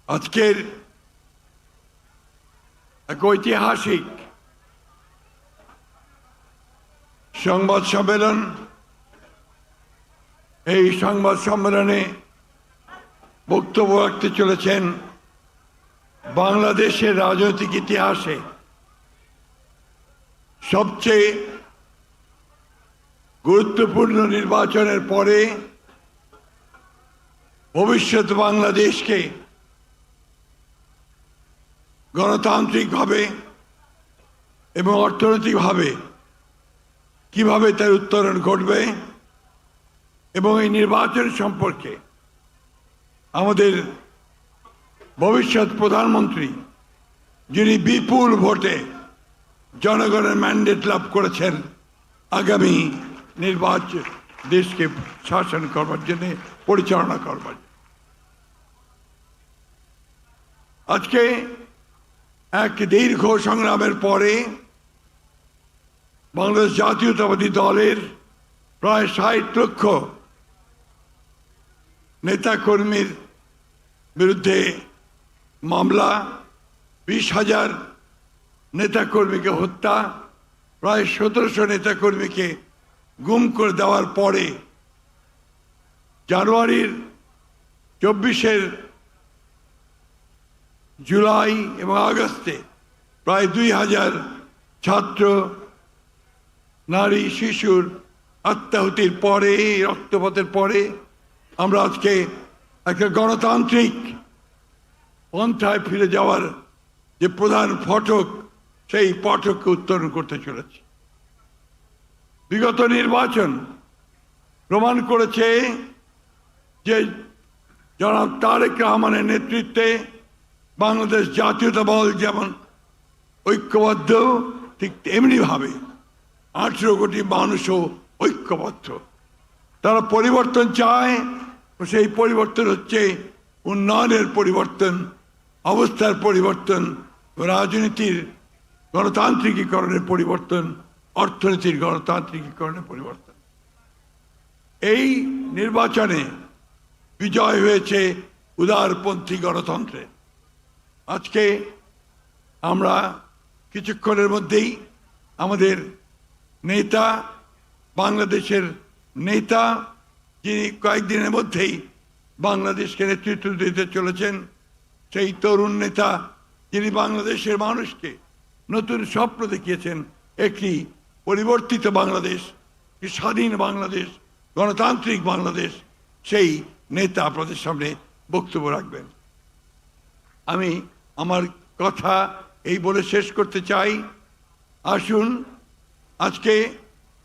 আজকের এক ঐতিহাসিক সংবাদ সম্মেলন। এই সংবাদ সম্মেলনে বক্তব্য রাখতে চলেছেন বাংলাদেশের রাজনৈতিক ইতিহাসে সবচেয়ে গুরুত্বপূর্ণ নির্বাচনের পরে ভবিষ্যৎ বাংলাদেশকে গণতান্ত্রিকভাবে এবং অর্থনৈতিকভাবে কিভাবে তার উত্তরণ ঘটবে এবং এই নির্বাচন সম্পর্কে আমাদের ভবিষ্যৎ প্রধানমন্ত্রী যিনি বিপুল ভোটে জনগণের ম্যান্ডেট লাভ করেছেন আগামী নির্বাচন দেশকে শাসন করবার জন্য পরিচালনা করবার জন্য। আজকে এক দীর্ঘ সংগ্রামের পরে বাংলাদেশ জাতীয়তাবাদী দলের প্রায় ৬০ লক্ষ নেতাকর্মীর বিরুদ্ধে মামলা, ২০,০০০ নেতাকর্মীকে হত্যা, প্রায় ১৭০০ নেতাকর্মীকে গুম করে দেওয়ার পরে জানুয়ারির ২৪ জুলাই এবং আগস্টে প্রায় ২,০০০ ছাত্র, নারী, শিশুর আত্মাহুতির পরে, রক্তপাতের পরে আমরা আজকে একটা গণতান্ত্রিক পন্থায় ফিরে যাওয়ার যে প্রধান ফটক, সেই ফটককে উত্তরণ করতে চলেছি। বিগত নির্বাচন প্রমাণ করেছে যে জনাব তারেক রহমানের নেতৃত্বে বাংলাদেশ জাতীয়তাবাদ যেমন ঐক্যবদ্ধ, ঠিক তেমনিভাবে 18 কোটি মানুষও ঐক্যবদ্ধ। তারা পরিবর্তন চায়, সেই পরিবর্তন হচ্ছে উন্নয়নের পরিবর্তন, অবস্থার পরিবর্তন, রাজনীতির গণতান্ত্রিকীকরণের পরিবর্তন, অর্থনীতির গণতান্ত্রিকীকরণের পরিবর্তন। এই নির্বাচনে বিজয় হয়েছে উদারপন্থী গণতন্ত্রের। আজকে আমরা কিছুক্ষণের মধ্যেই আমাদের নেতা, বাংলাদেশের নেতা, যিনি কয়েকদিনের মধ্যেই বাংলাদেশকে নেতৃত্ব দিতে চলেছেন, সেই তরুণ নেতা যিনি বাংলাদেশের মানুষকে নতুন স্বপ্ন দেখিয়েছেন, একটি পরিবর্তিত বাংলাদেশ, একটি স্বাধীন বাংলাদেশ, গণতান্ত্রিক বাংলাদেশ, সেই নেতা আপনাদের সামনে বক্তব্য রাখবেন। আমি আমার কথা এই বলে শেষ করতে চাই, আসুন আজকে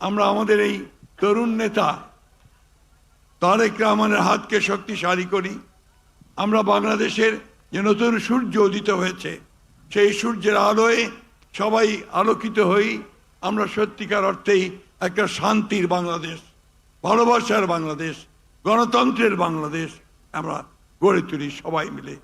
আমরা আমাদের এই তরুণ নেতা তারেক রহমানের হাতকে শক্তিশালী করি। আমরা বাংলাদেশের যে নতুন সূর্য উদিত হয়েছে, সেই সূর্যের আলোয় সবাই আলোকিত হই। আমরা সত্যিকার অর্থেই একটা শান্তির বাংলাদেশ, ভালোবাসার বাংলাদেশ, গণতন্ত্রের বাংলাদেশ আমরা গড়ে তুলি সবাই মিলে।